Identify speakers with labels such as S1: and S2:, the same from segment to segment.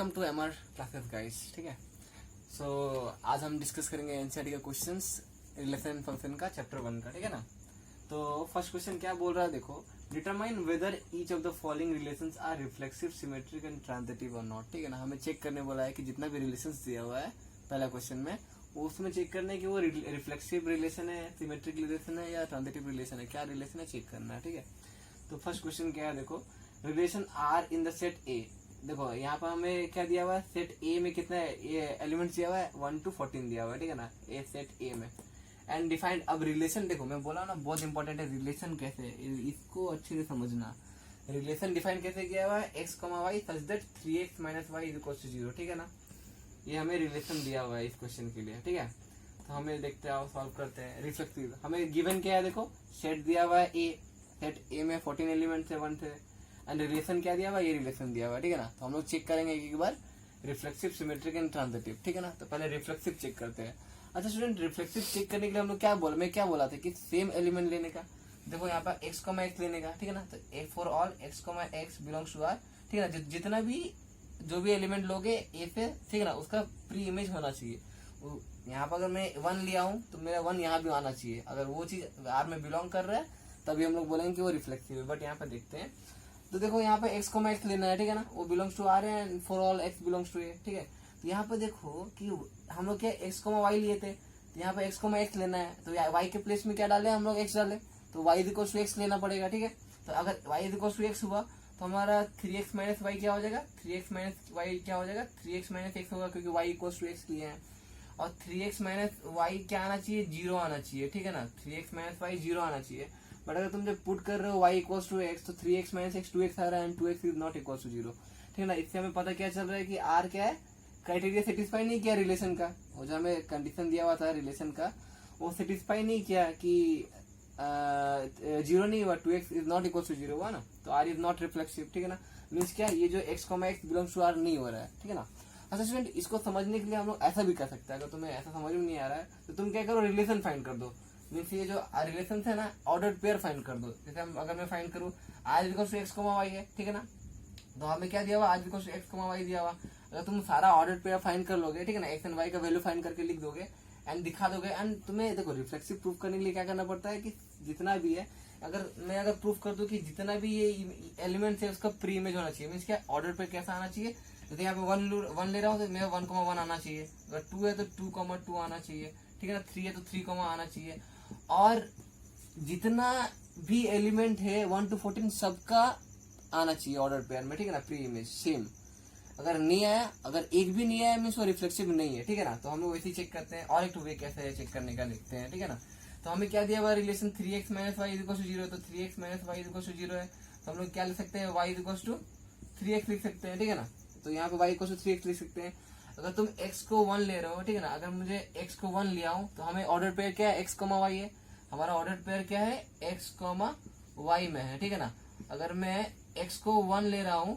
S1: Welcome to MR classes guys. ठीक है, so आज हम डिस्कस करेंगे एनसीईआरटी का क्वेश्चंस रिलेशन फंक्शन का चैप्टर 1 का। ठीक है ना। तो फर्स्ट क्वेश्चन क्या बोल रहा है, देखो, determine whether each of the following relations are reflexive, symmetric and transitive और नॉट। ठीक है ना, हमें चेक करने बोला है कि जितना भी रिलेशंस दिया हुआ है पहला क्वेश्चन में, उसमें चेक करना है कि वो रिफ्लेक्सिव रिलेशन है, सिमेट्रिक रिलेशन है या ट्रांजिटिव रिलेशन है, क्या रिलेशन है चेक करना है। ठीक है, तो फर्स्ट क्वेश्चन क्या है, देखो, relation R in the set A. देखो यहाँ पर हमें क्या दिया हुआ है, सेट ए में कितना एलिमेंट्स दिया हुआ है, 1 to 14 दिया हुआ है। ठीक है ना, ए सेट ए में। एंड डिफाइंड, अब रिलेशन देखो मैं बोला ना बहुत इंपॉर्टेंट है, रिलेशन कैसे, इसको अच्छे से समझना। रिलेशन डिफाइन कैसे किया हुआ है, x comma y such that 3x minus y is equal to 0। ठीक है ना, ये हमें रिलेशन दिया हुआ है इस क्वेश्चन के लिए। ठीक है, तो हमें देखते हैं, सॉल्व करते हैं। रिफ्लेक्सिव हमें गिवन क्या है, देखो सेट दिया हुआ है ए, सेट ए में 14 एलिमेंट है 1 से, एंड रिलेशन क्या दिया हुआ है, ये रिलेशन दिया हुआ है। ठीक है ना, तो हम लोग चेक करेंगे एक बार रिफ्लेक्सिव, सिमेट्रिक एंड ट्रांजिटिव। ठीक है ना, तो पहले रिफ्लेक्सिव चेक करते हैं। अच्छा स्टूडेंट, रिफ्लेक्सिव चेक करने के लिए हम लोग क्या बोला था कि सेम एलिमेंट लेने का। देखो यहाँ पर x, x लेने का। ठीक है ना, तो a for all x, x belongs to R. ठीक है ना, जितना भी जो भी एलिमेंट लोगे ए से, ठीक है ना, उसका प्री इमेज होना चाहिए। यहाँ पर अगर मैं 1 लिया हूँ तो मेरा 1 यहाँ भी आना चाहिए। अगर वो चीज आर में बिलोंग कर रहा है तभी हम लोग बोलेंगे कि वो रिफ्लेक्सिव है। बट यहाँ पर देखते हैं, तो देखो यहाँ पे x, x लेना है। ठीक है ना, वो बिलोंग्स टू आर है, for all x belongs to A. ठीक है, तो यहाँ पे देखो कि हम लोग क्या x, y लिए थे, तो यहाँ पे x, x लेना है, तो y के प्लेस में क्या डाले हम लोग, x डाले, तो y इक्वल टू x लेना पड़ेगा। ठीक है, तो अगर y इक्वल टू x हुआ तो हमारा 3x माइनस वाई क्या हो जाएगा, 3x माइनस वाई क्या हो जाएगा, 3x माइनस x होगा, क्योंकि y इक्वल टू x लिए हैं। और 3x माइनस वाई क्या आना चाहिए, 0 आना चाहिए। ठीक है ना, 3x माइनस वाई 0 आना चाहिए। बट अगर तुम जब पुट कर रहे हो y इक्वल टू x, तो 3x माइनस x 2x आ रहा है, and 2x is not equal to 0। ठीक है ना, इससे हमें पता क्या चल रहा है कि r क्या है, क्राइटेरिया सेटिस्फाई नहीं किया रिलेशन का। वो जो हमें कंडीशन दिया हुआ था रिलेशन का, वो सेटिस्फाई नहीं किया कि 0 नहीं हुआ, 2x is not equal to 0 हुआ ना, तो r इज नॉट रिफ्लेक्सिव। ठीक है ना, मीन्स क्या, ये जो x, x belongs to r नहीं हो रहा है। ठीक है ना। अच्छा स्टूडेंट, इसको समझने के लिए हम लोग ऐसा भी कर सकते हैं, अगर तुम्हें ऐसा समझ में नहीं आ रहा है तो तुम क्या करो, रिलेशन फाइंड कर दो। मीन्स ये जो रिलेशन है ना, ऑर्डर्ड पेयर फाइंड कर दो। जैसे अगर मैं फाइंड करूँ आज इक्वल्स टू एक्स, वाई है। ठीक है ना, तो हमें क्या दिया हुआ, आज इक्वल्स टू एक्स, वाई दिया हुआ। अगर तुम सारा ऑर्डर्ड पेयर फाइंड कर लोगे, ठीक है ना, एक्स एंड वाई का वैल्यू फाइंड करके लिख दोगे एंड दिखा दोगे। एंड तुम्हें देखो रिफ्लेक्सिव प्रूफ करने के लिए क्या करना पड़ता है कि जितना भी है, अगर प्रूफ कर दो कि जितना भी ये एलिमेंट है उसका प्री इमेज होना चाहिए। मीन्स क्या, ऑर्डर पे कैसा आना चाहिए, जैसे यहाँ पे 1 ले रहा हूँ तो मेरा 1,1 आना चाहिए। अगर 2 है तो 2,2 आना चाहिए। ठीक है ना, 3 है तो 3, आना चाहिए। और जितना भी एलिमेंट है 1 to 14 सबका आना चाहिए ऑर्डर पेयर में। ठीक है ना, प्री इमेज सेम। अगर नहीं आया, अगर एक भी नहीं आया मीन्स वो रिफ्लेक्सिव नहीं है। ठीक है ना, तो हम लोग वैसे ही चेक करते हैं। और एक वे कैसे है चेक करने का देखते हैं। ठीक है ना, तो हमें क्या दिया हुआ relation 3x minus y equal to 0, तो 3x minus y equal to 0 है, तो हम लोग क्या लिख सकते हैं, y इक्वल टू 3x लिख सकते हैं। ठीक है ना, तो यहाँ पे y इक्वल टू 3x लिख सकते हैं। अगर तुम x को 1 ले रहे हो, ठीक है ना, अगर मुझे x को 1 लिया हूं तो हमें ऑर्डर पेयर क्या है, x, y है। हमारा ऑर्डर पेयर क्या है, x, y में है। ठीक है ना, अगर मैं x को 1 ले रहा हूं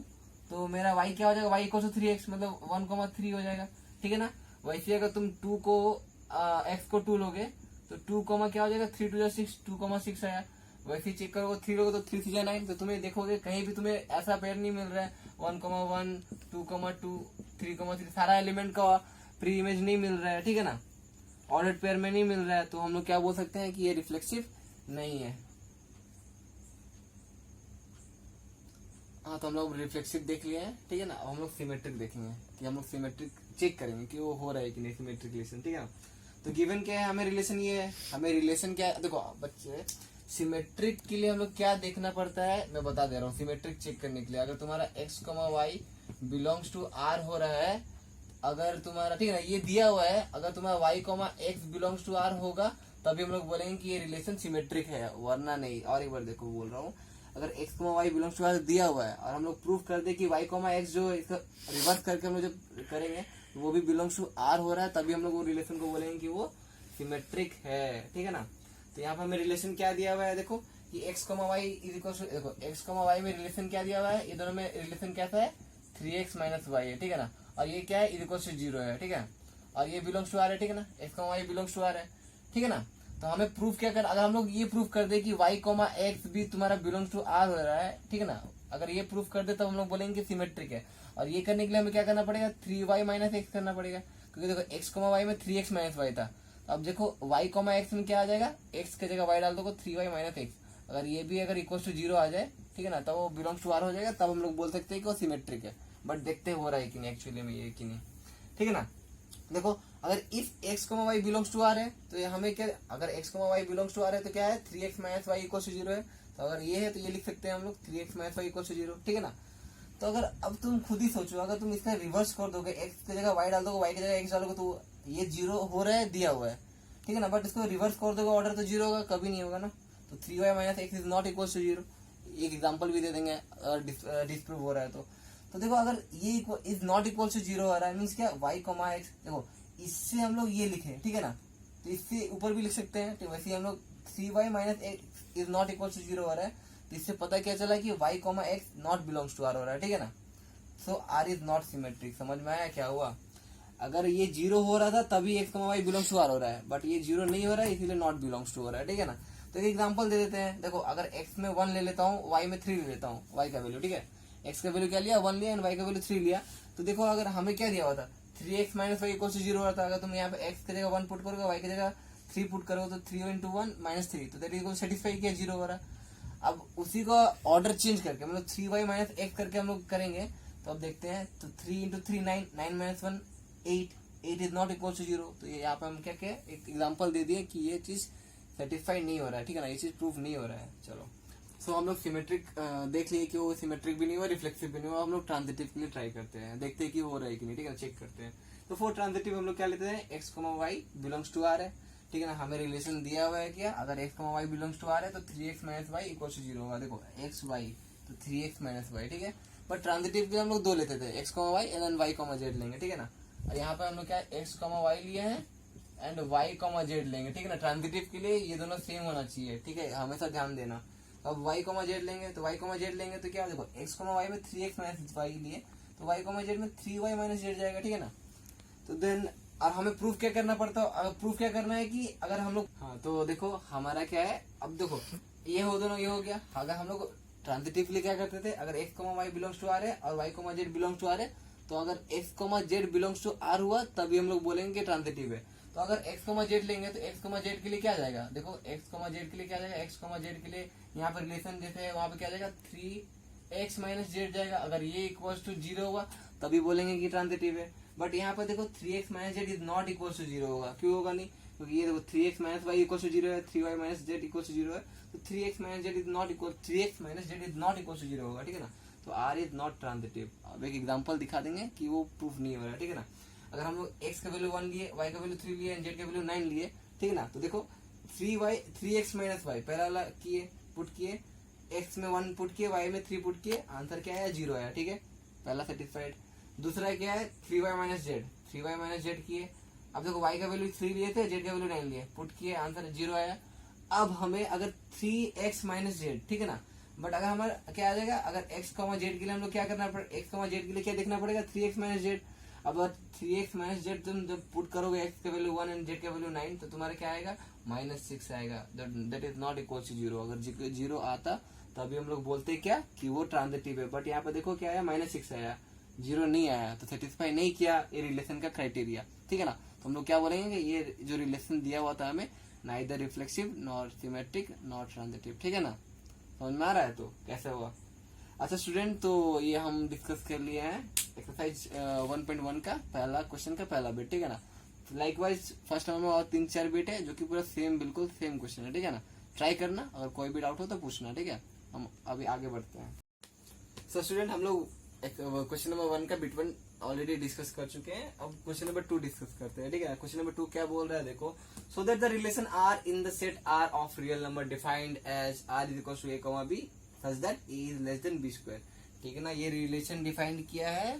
S1: तो मेरा y क्या हो जाएगा, y इक्वल टू 3x, मतलब 1,3 हो जाएगा। ठीक है ना, वैसे अगर तुम x को 2 लोगे तो 2, क्या हो जाएगा, 3 2 6, 2,6 आया। वैसे चेक करोगे 3 लोगे तो 3 3 9, तो तुम्हें देखोगे कहीं भी तुम्हें ऐसा पेयर नहीं मिल रहा है 1,1, 2,2, 3,3, सारा एलिमेंट का प्री इमेज नहीं मिल रहा है। ठीक है ना, ऑर्डर्ड पेयर में नहीं मिल रहा है, तो हम लोग क्या बोल सकते हैं कि ये रिफ्लेक्सिव नहीं है। हाँ, तो हम लोग रिफ्लेक्सिव देख लिए हैं। ठीक है ना, अब हम लोग सिमेट्रिक देखेंगे कि हम लोग सिमेट्रिक चेक करेंगे कि वो हो रहा है कि नहीं सिमेट्रिक रिलेशन। ठीक है ना, तो गिवन क्या है, हमें रिलेशन ये है, हमें रिलेशन क्या है, देखो बच्चे, सिमेट्रिक के लिए हम लोग क्या देखना पड़ता है, मैं बता दे रहा हूँ। सिमेट्रिक चेक करने के लिए अगर तुम्हारा x, y belongs to r हो रहा है, अगर तुम्हारा, ठीक है ना, ये दिया हुआ है, अगर तुम्हारा y, x belongs to r होगा तभी हम लोग बोलेंगे कि ये रिलेशन सिमेट्रिक है, वरना नहीं। और एक बार देखो बोल रहा हूँ, अगर x, y belongs to r दिया हुआ है और हम लोग प्रूफ कर दे कि y, x जो इसका रिवर्स करके हम लोग जब करेंगे वो भी बिलोंग्स टू r हो रहा है, तभी हम लोग वो रिलेशन को बोलेंगे कि वो सिमेट्रिक है। ठीक है ना, तो यहाँ पर हमें रिलेशन क्या दिया हुआ है, देखो कि x, y is equal to, देखो x, y में रिलेशन क्या दिया हुआ है, ये दोनों में रिलेशन कैसा है, 3x माइनस वाई है। ठीक है ना, और ये क्या है, इज इक्वल टू 0 है। ठीक है, और ये बिलोंग्स टू r है। ठीक है ना, x, y belongs to r है। ठीक है ना, तो हमें प्रूफ क्या कर, अगर हम लोग ये प्रूफ कर दे कि y, x भी तुम्हारा बिलोंग्स टू r हो रहा है, ठीक है ना, अगर ये प्रूफ कर दे तो हम लोग बोलेंगे सिमेट्रिक है। और ये करने के लिए हमें क्या करना पड़ेगा, 3y माइनस एक्स करना पड़ेगा, क्योंकि देखो x कोमा वाई में 3x माइनस वाई था। अब देखो y कोमा एक्स में क्या आ जाएगा, x की जगह y डाल दो 3y माइनस एक्स। अगर ये भी अगर इक्वल टू 0 आ जाए, ठीक है ना, तब वो बिलोंग्स टू आर हो जाएगा, तब हम लोग बोल सकते हैं कि वो सिमेट्रिक है। बट देखते हो रहा है कि नहीं एक्चुअली में ये कि नहीं, ठीक है ना। देखो अगर if x comma y belongs to R है तो ये हमें क्या, अगर x comma y belongs to R है तो क्या है, 3x minus y equal to 0 है। तो अगर ये है तो ये लिख सकते हैं हम लोग 3x minus y equal to 0, ठीक है ना। तो अगर अब तुम खुद ही सोचो, अगर तुम इसका रिवर्स कर दोगे, x की जगह y डाल दोगे, y की जगह x डालोगे, तो ये 0 हो रहा है, दिया हुआ है, ठीक है ना। बट इसको रिवर्स कर दोगे ऑर्डर तो 0 होगा, कभी नहीं होगा ना। तो 3y minus x is not equal to 0। एक एग्जाम्पल भी दे देंगे डिस्प्रूव हो रहा है तो देखो अगर ये इज नॉट इक्वल टू 0 आ रहा है, मीन्स क्या, y कोमा एक्स, देखो इससे हम लोग ये लिखे, ठीक है ना, तो इससे ऊपर भी लिख सकते हैं। तो वैसे हम लोग 3y minus x is not equal to 0 आ रहा है, तो इससे पता क्या चला कि y comma x not belongs to R हो रहा है, ठीक है ना। So R is not symmetric. समझ में आया क्या हुआ, अगर ये 0 हो रहा था तभी x comma y belongs to R हो रहा है, बट ये 0 नहीं हो रहा है इसीलिए नॉट बिलोंग्स टू हो रहा है, ठीक है ना। तो एक एग्जांपल दे देते हैं। देखो अगर x में 1 ले लेता हूँ, y में 3 ले लेता हूँ, y का वैल्यू, ठीक है, x का वैल्यू क्या लिया, 1 लिया, एंड y का वैल्यू 3 लिया। तो देखो अगर हमें क्या दिया हुआ था, 3x minus y equal to 0 हो रहा था। अगर तुम यहाँ पे x की जगह 1 पुट करोगे, y की जगह 3 पुट करोगे, तो 3 इंटू 1 माइनस 3, तो दैट इज सेटिस्फाई किया, 0 हो रहा है। अब उसी का ऑर्डर चेंज करके मतलब 3y माइनस एक्स करके हम लोग करेंगे, तो अब देखते हैं। तो 3 into 3 9, 9 minus 1 8, 8 is not equal to 0। तो ये यहाँ पे हम क्या क्या एक एग्जांपल दे दिए कि ये चीज सेटिस्फाई नहीं हो रहा है, ठीक है ना, ये चीज प्रूफ नहीं हो रहा है। चलो सो हम लोग सिमेट्रिक देख लिए कि वो सिमेट्रिक भी नहीं हुआ, रिफ्लेक्सिव भी नहीं हुआ। हम लोग ट्रांजिटिव के लिए ट्राई करते हैं, देखते हैं कि हो रहा है कि नहीं, ठीक है, चेक करते हैं। तो फॉर ट्रांजिटिव हम लोग क्या लेते हैं, x comma y belongs to R है, ठीक है ना। हमें रिलेशन दिया हुआ है क्या, अगर x comma y belongs to R है तो 3x minus y equal to 0 होगा। देखो x y तो 3x माइनस वाई, ठीक है। बट ट्रांजिटिव के हम लोग 2 लेते थे, x comma y and then y comma z लेंगे, ठीक है ना। और यहाँ पे हम लोग क्या x कोमा वाई लिए हैं एंड y कोमा जेड लेंगे, ठीक है ना। ट्रांजिटिव के लिए ये दोनों सेम होना चाहिए, ठीक है, हमेशा ध्यान देना। अब y कोमा जेड लेंगे, तो y कोमा जेड लेंगे तो क्या, देखो x कोमा वाई में 3x माइनस वाई लिए, तो y कोमा जेड में 3y माइनस जेड जाएगा, ठीक है ना। तो देन और हमें प्रूफ क्या करना पड़ता है, प्रूफ क्या करना है कि अगर हम लोग, हाँ तो देखो हमारा क्या है, अब देखो ये हो दोनों ये हो गया। अगर हम लोग ट्रांजिटिवली क्या करते थे, अगर x comma y belongs to R है और y comma z belongs to R है, तो अगर x comma z belongs to R हुआ तभी हम लोग बोलेंगे ट्रांजिटिव है। तो अगर x कोमा जेड लेंगे तो x कोमा जेड के लिए क्या आ जाएगा, देखो x कोमा जेड के लिए क्या आ जाएगा, x कोमा जेड के लिए यहाँ पर रिलेशन जैसे वहां पे क्या आ जाएगा, 3x माइनस जेड जाएगा। अगर ये इक्वल टू 0 हुआ तभी बोलेंगे कि ट्रांजिटिव है। बट यहाँ पर देखो 3x minus z is not equal to 0 होगा, क्यों होगा नहीं, क्योंकि ये देखो 3x minus y equal to 0 है, 3y minus Z equal to 0 है, तो 3x minus z is not equal, 3x minus z is not equal to 0 होगा, ठीक है ना। तो r इज नॉट ट्रांजिटिव। अब एक एग्जांपल दिखा देंगे कि वो प्रूफ नहीं हो रहा है, ठीक है ना। अगर हम लोग x का वैल्यू 1 लिए, y का वैल्यू 3 लिए एंड z का वैल्यू 9 लिए, ठीक है ना। तो देखो 3x माइनस वाई पहला वाला किए, पुट किए, x में 1 पुट किए, y में 3 पुट किए, आंसर क्या आया, 0 आया, ठीक है, पहला सेटिस्फाइड। दूसरा क्या है, 3y minus Z, 3y minus Z किए। अब देखो y का वैल्यू 3 लिए थे, z का वैल्यू 9 लिए, पुट किए, आंसर 0 आया। अब हमें अगर 3x माइनस जेड, ठीक है ना, बट अगर हमारा क्या आ जाएगा, अगर x कॉमा जेड के लिए हम लोग क्या करना पड़ेगा, x कॉमा जेड के लिए क्या देखना पड़ेगा, 3x माइनस जेड। अब 3x माइनस जेड तुम जब पुट करोगे x का वैल्यू 1 एंड z का वैल्यू 9, तो तुम्हारा क्या आएगा, -6 आएगा। That is not equal to 0। अगर 0 आता तभी हम लोग बोलते क्या कि वो ट्रांजिटिव है। बट यहाँ पे देखो क्या आया, -6 आया, 0 नहीं आया, तो सेटिस्फाई नहीं किया ये रिलेशन का क्राइटेरिया, ठीक है ना। तो हम लोग क्या बोलेंगे, ये जो रिलेशन दिया हुआ था हमें, neither reflexive not symmetric not transitive, ठीक है ना। समझ में आ रहा है तो कैसे हुआ। अच्छा स्टूडेंट, तो ये हम डिस्कस कर लिए हैं एक्सरसाइज 1.1 का पहला क्वेश्चन का पहला बिट, ठीक है ना। लाइकवाइज फर्स्ट में और 3-4 बिट है जो कि पूरा सेम, बिल्कुल सेम क्वेश्चन है, ठीक है ना। ट्राई करना, अगर कोई भी डाउट हो तो पूछना, ठीक है। हम अभी आगे बढ़ते हैं। सो स्टूडेंट, हम लोग क्वेश्चन नंबर 1 का बिट 1 ऑलरेडी डिस्कस कर चुके हैं। अब क्वेश्चन नंबर 2 डिस्कस करते हैं, ठीक है। क्वेश्चन नंबर 2 क्या बोल रहा है, देखो, so that the relation R in the set R of real number defined as R is equal to a comma b such that a is less than b square, ठीक है ना। ये relation defined किया है,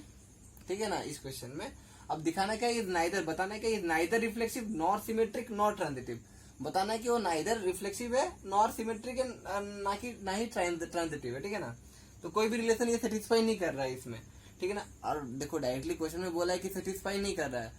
S1: ठीक है ना, इस क्वेश्चन में। अब दिखाना क्या, इज नाइदर, बताना क्या, is neither reflexive nor symmetric nor transitive. बताना है कि वो नाइदर रिफ्लेक्सिव है, नॉर सिमेट्रिक है, ना ही ट्रांजिटिव है, ठीक है ना। तो कोई भी रिलेशन ये सेटिस्फाई नहीं कर रहा है इसमें, ठीक है ना। और देखो डायरेक्टली क्वेश्चन में बोला है कि सेटिस्फाई नहीं कर रहा है।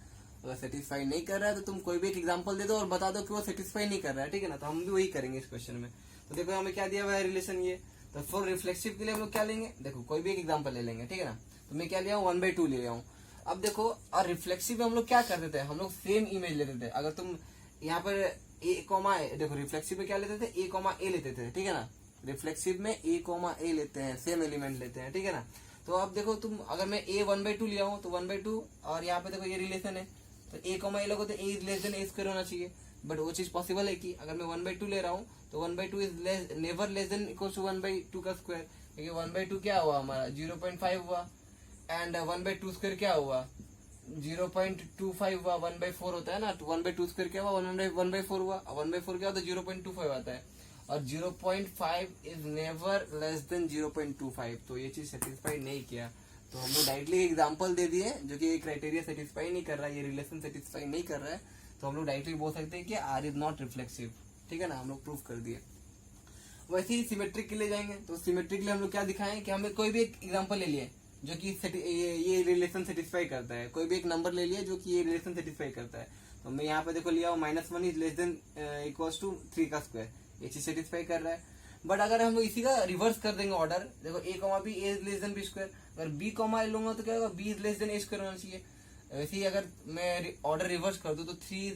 S1: अगर सेटिस्फाई नहीं कर रहा है तो तुम कोई भी एक एग्जांपल दे दो और बता दो कि वो सेटिस्फाई नहीं कर रहा है, ठीक है ना। तो हम भी वही करेंगे इस क्वेश्चन में। तो देखो हमें क्या दिया हुआ है रिलेशन, ये तो फॉर रिफ्लेक्सिव के लिए हम लोग क्या लेंगे, देखो कोई भी एक एग्जांपल ले लेंगे, ठीक है ना। तो मैं क्या लिया हूँ, 1/2 ले लिया हूँ। अब देखो, और रिफ्लेक्सिव में हम लोग क्या करते थे, हम लोग सेम इमेज लेते थे। अगर तुम यहाँ पर ए, देखो रिफ्लेक्सिव में क्या लेते थे, ए लेते थे, ठीक है ना। रिफ्लेक्सिव में ए लेते हैं, सेम एलिमेंट लेते हैं, ठीक है ना। तो अब देखो तुम, अगर मैं ए 1/2 लिया हूँ तो 1/2, और यहाँ पे देखो ये रिलेशन है, तो ए लोगो तो A is less than A square होना चाहिए। बट वो चीज पॉसिबल है कि अगर मैं 1/2 ले रहा हूँ तो 1/2 is never less than equal to 1/2 का स्क्वायर, क्योंकि 1/2 क्या हुआ हमारा 0.5 हुआ, एंड 1/2 स्क्वायर क्या हुआ 0.25 हुआ, 1/4 होता है ना। 1/2 स्क्वायर क्या हुआ 1/4 हुआ, 1/4 क्या होता है 0.25 आता है, और 0.5 इज नेवर लेस देन 0.25। तो ये चीज सेटिस्फाई नहीं किया, तो हम लोग डायरेक्टली एग्जांपल दे दिए जो कि ये क्राइटेरिया सेटिस्फाई नहीं कर रहा है, ये रिलेशन सेटिस्फाई नहीं कर रहा है, तो हम लोग डायरेक्टली बोल सकते हैं कि आर इज नॉट रिफ्लेक्सिव, ठीक है ना, हम लोग प्रूव कर दिए। वैसे ही सिमेट्रिक के लिए जाएंगे, तो सिमेट्रिक के लिए हम लोग क्या दिखाएं कि हमें कोई भी एक एग्जांपल ले लिए जो कि ये रिलेशन सेटिस्फाई करता है, कोई भी एक नंबर ले लिया जो कि ये रिलेशन सेटिस्फाई करता है। तो मैं यहाँ पे देखो लिया हूँ -1 is less than equals to 3 का स्क्वायर, ये चीज सेटिस्फाई कर रहा है। बट अगर हम लोग इसी का रिवर्स कर देंगे ऑर्डर, देखो a, b is less than b square, अगर b, a लूंगा तो क्या होगा b is less than a square होना चाहिए। वैसे ही अगर मैं ऑर्डर रिवर्स कर दूं तो 3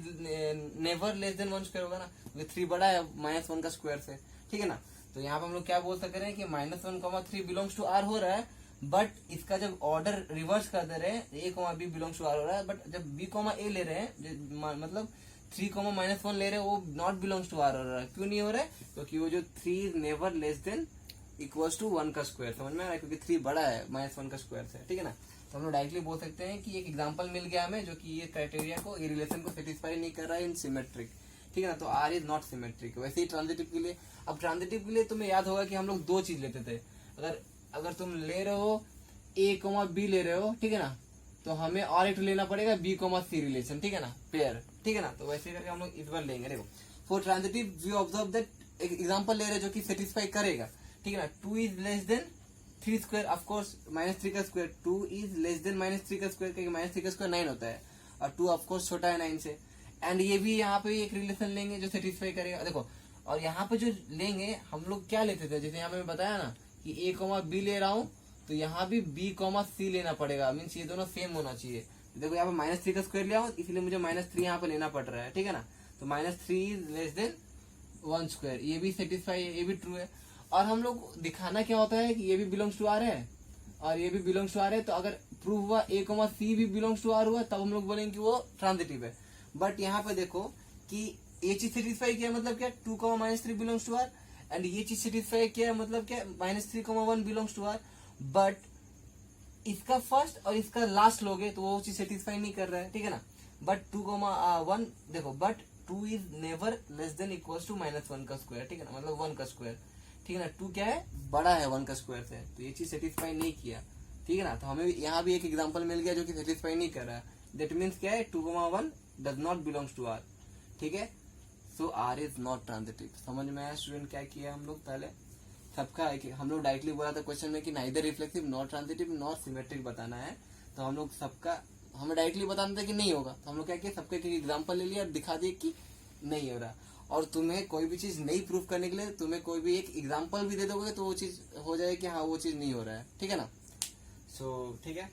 S1: नेवर लेस देन 1 स्क्वायर होगा ना, क्योंकि 3 बड़ा है -1 का स्क्वायर से, ठीक है ना। तो यहाँ पे हम लोग क्या बोल सकते हैं कि -1, 3 बिलोंग्स टू r हो रहा है, बट इसका जब ऑर्डर रिवर्स कर दे रहे हैं a, b belongs to r हो रहा है, बट जब b, a ले रहे हैं, मतलब 3, -1 ले रहे हैं, वो नॉट बिलोंग्स टू r हो रहा है। क्यों नहीं हो रहा है, क्योंकि वो जो 3 never less than equals to 1 का स्क्वायर, समझ में आ रहा है, क्योंकि 3 बड़ा है -1 का स्क्वायर से, ठीक है ना। तो हम लोग डायरेक्टली बोल सकते हैं कि एक एग्जांपल मिल गया हमें जो कि ये क्राइटेरिया को, ये रिलेशन को सेटिस्फाई नहीं कर रहा है इन सिमेट्रिक, ठीक है ना। तो आर इज नॉट सिमेट्रिक। वैसे ही ट्रांजिटिव के लिए, अब ट्रांजिटिव के लिए तुम्हें याद होगा कि हम लोग 2 चीज लेते थे। अगर तुम ले रहे हो a, b ले रहे हो, ठीक है ना, तो हमें और एक लेना पड़ेगा b, c रिलेशन, ठीक है ना, पेयर, ठीक है ना। तो वैसे करके हम लोग इस बार लेंगे। देखो for transitive we observe that, एक एग्जांपल ले रहे हैं जो कि सेटिस्फाई करेगा, ठीक है ना। 2 is less then 3 square, of course -3 का स्क्वायर, 2 इज लेस देन -3 का स्क्वायर, क्योंकि -3 का स्क्वायर 9 होता है, और 2 ऑफकोर्स छोटा है 9 से। एंड ये भी यहाँ पे एक रिलेशन लेंगे जो सेटिस्फाई करेगा। देखो, और यहाँ पे जो लेंगे हम लोग क्या लेते थे, जैसे यहाँ पे मैं बताया ना कि a, b ले रहा हूँ, तो यहाँ भी b, c लेना पड़ेगा, मीन्स ये दोनों सेम होना चाहिए। देखो यहाँ पे -3 का स्क्वायर लिया हूँ, इसलिए मुझे -3 यहाँ पे लेना पड़ रहा है, ठीक है ना। तो -3 इज लेस देन 1 स्क्वायर, ये भी सेटिस्फाई है, ये भी ट्रू है। और हम लोग दिखाना क्या होता है कि ये भी बिलोंग्स टू आर है और ये भी बिलोंग्स टू आर है, तो अगर प्रूव हुआ a, c भी बिलोंग्स टू आर हुआ, तब हम लोग बोलेंगे कि वो ट्रांजिटिव है। बट यहाँ पे देखो कि ये चीज सेटिस्फाई किया, मतलब क्या 2, -3 बिलोंग्स टू आर, एंड ये चीज सेटिस्फाई किया, मतलब क्या -3, 1 बिलोंग्स टू आर। बट इसका फर्स्ट और इसका लास्ट लोगे तो वो चीज सेटिस्फाई नहीं कर रहा है, ठीक है ना। बट 2, 1 देखो, but 2 is never less than equals to -1 का स्क्वायर, ठीक है ना, मतलब 1 का स्क्वायर, ठीक है ना। 2 क्या है, बड़ा है 1 का स्क्वायर से, तो ये चीज सेटिस्फाई नहीं किया, ठीक है ना। तो हमें यहाँ भी एक एग्जांपल मिल गया जो कि सेटिस्फाई नहीं कर रहा है। दैट मीन्स क्या है, 2, 1 does not belongs to R, ठीक है। So R is not transitive. समझ में आया स्टूडेंट क्या किया हम लोग, पहले सबका है कि हम लोग डायरेक्टली बोला था क्वेश्चन में कि neither reflexive, not transitive, not symmetric बताना है, तो हम लोग सबका हमें डायरेक्टली बताना था कि नहीं होगा, तो हम लोग क्या किया, सबका एक एग्जांपल ले लिया और दिखा दिए कि नहीं हो रहा। और तुम्हें कोई भी चीज नहीं प्रूफ करने के लिए तुम्हें कोई भी एक एग्जांपल भी दे दोगे तो वो चीज हो जाए कि हाँ वो चीज नहीं हो रहा है, ठीक है ना। सो ठीक है।